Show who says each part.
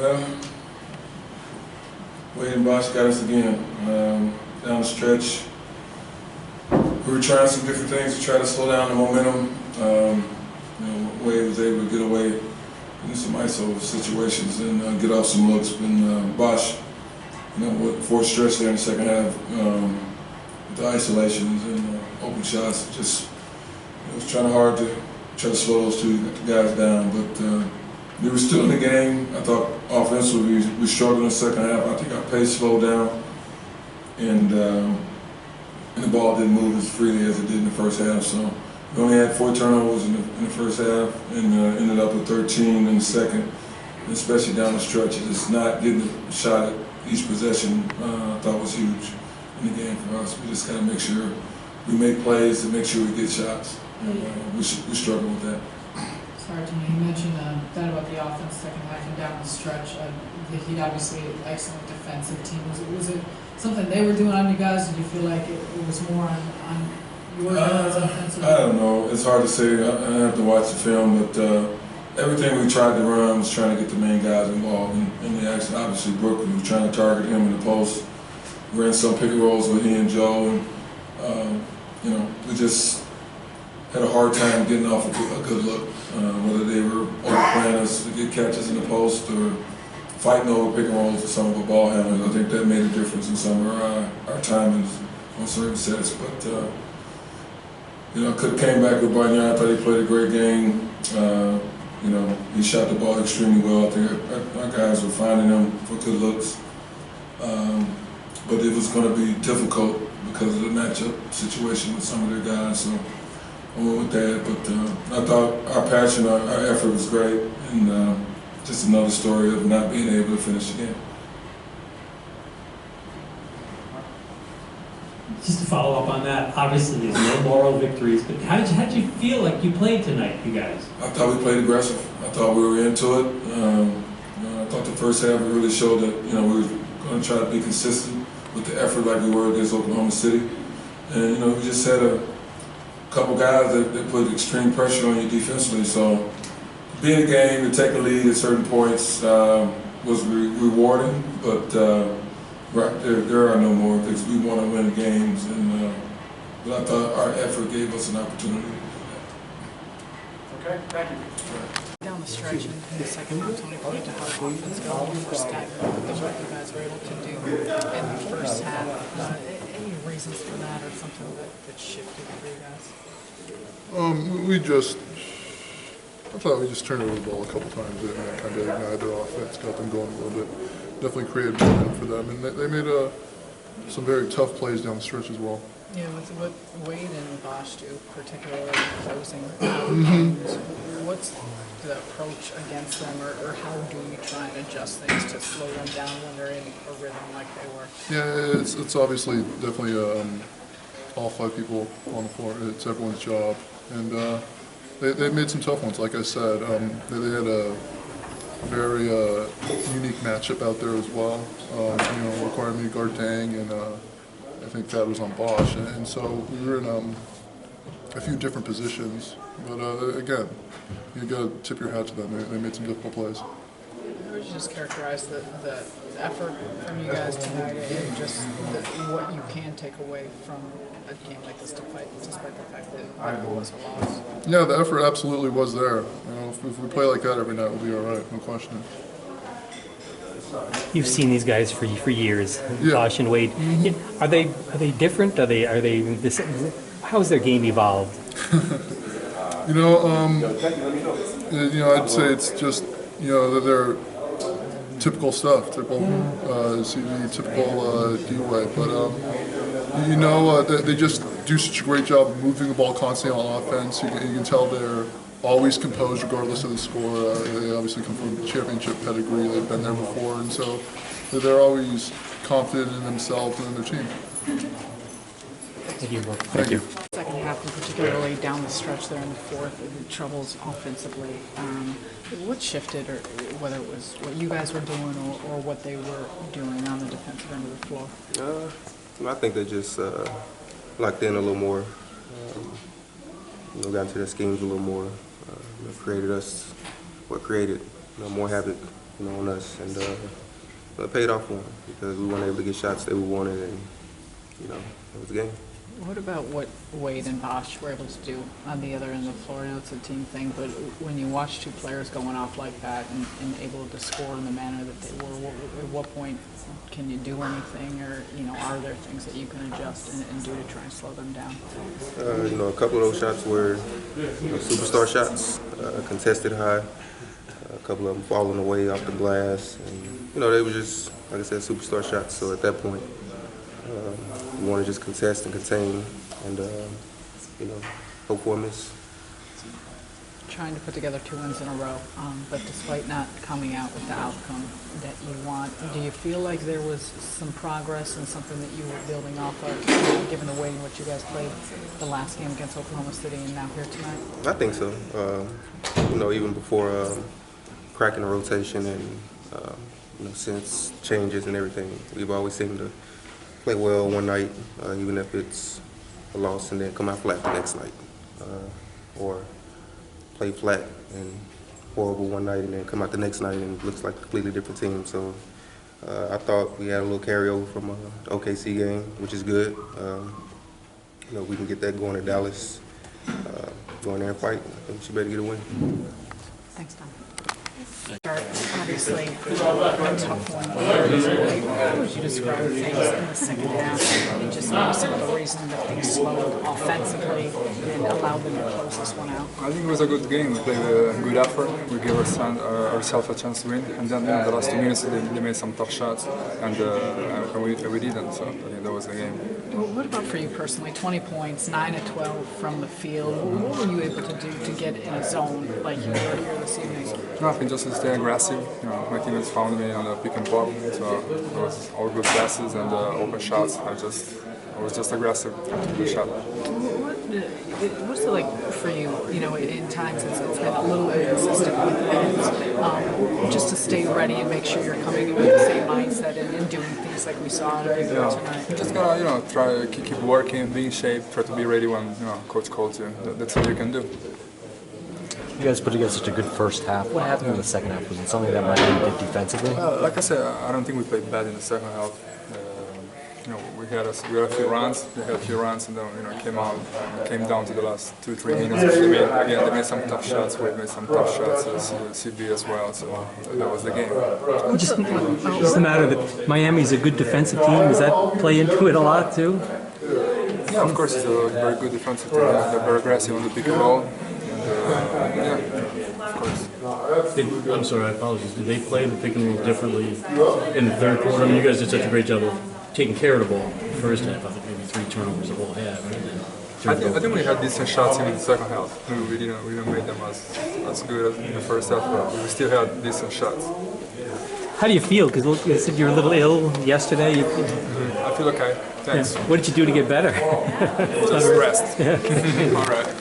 Speaker 1: Well, Wade and Bosh got us again. Down the stretch, we were trying some different things to try to slow down the momentum. Wade was able to get away in some ISO situations and get off some looks. And Bosh, with forced stretch there in the second half, with the isolations and open shots, it was trying hard to try to slow those two guys down. But we were still in the game. I thought offensively we struggled in the second half. I think our pace slowed down, and the ball didn't move as freely as it did in the first half. So we only had 4 turnovers in the first half, and ended up with 13 in the second. And especially down the stretch, just not getting a shot at each possession, I thought was huge in the game for us. We just got to make sure we make plays to make sure we get shots. We struggle with that.
Speaker 2: Sorry, Tony, you mentioned that about the offense second half and down the stretch. He'd obviously an excellent defensive team. Was it something they were doing on you guys? Did you feel like it was more on your guys' offensive?
Speaker 1: I don't know. It's hard to say. I have to watch the film, but everything we tried to run was trying to get the main guys involved in the action. Obviously, Brook, we were trying to target him in the post. We ran some pick and rolls with he and Joe, and we just had a hard time getting off a good look. Whether they were overplaying us to get catches in the post or fighting over pick and rolls with some of the ball handlers. I think that made a difference in some of our timings on certain sets. But could have came back with Dwyane. I thought he played a great game. He shot the ball extremely well. I think our guys were finding him for good looks. But it was going to be difficult because of the matchup situation with some of their guys. So I went with that. But I thought our passion, our effort was great. And just another story of not being able to finish the game.
Speaker 3: Just to follow up on that, obviously there's no moral victories, but how did you feel like you played tonight, you guys?
Speaker 1: I thought we played aggressive. I thought we were into it. I thought the first half really showed that we were going to try to be consistent with the effort like we were against Oklahoma City. And we just had a couple guys that put extreme pressure on you defensively. So to be in the game, to take the lead at certain points was rewarding, but there are no more because we want to win games. But I thought our effort gave us an opportunity to do
Speaker 4: that. Okay, thank you.
Speaker 2: Down the stretch in the second half, Tony pointed to how the offense got on the first step, what you guys were able to do in the first half. Any reasons for that or something that shifted for you guys?
Speaker 5: I thought we just turned over the ball a couple times and that kind of ignited their offense, got them going a little bit. Definitely created momentum for them, and they made some very tough plays down the stretch as well.
Speaker 2: Yeah, with what Wade and Bosh do, particularly closing what's the approach against them, or how do you try and adjust things to slow them down when they're in a rhythm like they were?
Speaker 5: Yeah, it's obviously definitely all 5 people on the floor. It's everyone's job, and they made some tough ones. Like I said, they had a very unique matchup out there as well. Required me to guard Dang, and I think that was on Bosh, and so we were in a few different positions. But again, you got to tip your hat to them. They made some difficult plays.
Speaker 2: How would you just characterize the effort from you guys tonight, and just what you can take away from a game like this, despite the fact that it was a loss?
Speaker 5: Yeah, the effort absolutely was there. If we play like that every night, we'll be all right, no question.
Speaker 3: You've seen these guys for years,
Speaker 5: yeah.
Speaker 3: Bosh and Wade. Are they different? Are they the same? How has their game evolved?
Speaker 5: I'd say it's just they're typical stuff, typical CV, typical D-way, but they just do such a great job of moving the ball constantly on offense. You can tell they're always composed regardless of the score. They obviously come from championship pedigree. They've been there before, and so they're always confident in themselves and in their team.
Speaker 3: Thank you.
Speaker 5: Thank you.
Speaker 2: Second half, and particularly down the stretch there in the fourth, troubles offensively. What shifted, or whether it was what you guys were doing or what they were doing on the defensive end of the floor?
Speaker 6: I think they just locked in a little more. Got into their schemes a little more. Created more havoc on us, and it paid off for them because we weren't able to get shots that we wanted, and it was a game.
Speaker 7: What about what Wade and Bosh were able to do on the other end of the floor? I know it's a team thing, but when you watch two players going off like that and able to score in the manner that they were, at what point can you do anything, or are there things that you can adjust and do to try and slow them down?
Speaker 6: A couple of those shots were superstar shots, contested high. A couple of them falling away off the glass, and they were just, like I said, superstar shots. So at that point, you want to just contest and contain, and hope for a miss.
Speaker 7: Trying to put together 2 wins in a row, but despite not coming out with the outcome that you want, do you feel like there was some progress and something that you were building off of, given the way in which you guys played the last game against Oklahoma City and now here tonight?
Speaker 6: I think so. Even before cracking the rotation and since changes and everything, we've always seemed to play well one night, even if it's a loss, and then come out flat the next night, or play flat and horrible one night and then come out the next night and it looks like a completely different team. So I thought we had a little carryover from the OKC game, which is good. We can get that going to Dallas, go in there and fight. I think we should better get a win.
Speaker 7: Thanks, Tom. Obviously, a tough one. How would you describe things in the second half? And just maybe some of the reason that things slowed offensively and allowed them to close this one out?
Speaker 8: I think it was a good game. We played a good effort. We gave ourselves a chance to win. And then in the last 2 minutes, they made some tough shots, and we didn't. So I think that was the game.
Speaker 7: Well, what about for you personally? 20 points, 9 of 12 from the field. What were you able to do to get in a zone like you were here this evening?
Speaker 8: Nothing, just to stay aggressive. My teammates found me on the pick and pop, so it was all good passes and open shots. I was just aggressive to the shot.
Speaker 7: What's it like for you? In times it's been a little inconsistent with wins, just to stay ready and make sure you're coming in with the same mindset and doing things like we saw out of you tonight.
Speaker 8: You just gotta, try to keep working, be in shape, try to be ready when coach calls you. That's all you can do.
Speaker 9: You guys put together such a good first half. What happened in the second half? Was it something that might be good defensively?
Speaker 8: Like I said, I don't think we played bad in the second half. We had a few runs. They had a few runs, and then came down to the last 2-3 minutes. They made some tough shots. We made some tough shots as CB as well. So that was the game.
Speaker 3: Just a matter that Miami's a good defensive team. Does that play into it a lot too?
Speaker 8: Yeah, of course, it's a very good defensive team. They're very aggressive on the pick and roll. Of course.
Speaker 10: I'm sorry, I apologize. Did they play the pick and roll differently in the third quarter? I mean, you guys did such a great job of taking care of the ball in the first half. I think maybe 3 turnovers the whole half.
Speaker 8: I think we had decent shots in the second half. We didn't make them as good as in the first half, but we still had decent shots.
Speaker 3: How do you feel? Because you said you were a little ill yesterday.
Speaker 8: I feel okay. Thanks.
Speaker 3: Yeah. What did you do to get better?
Speaker 8: Just rest. All right.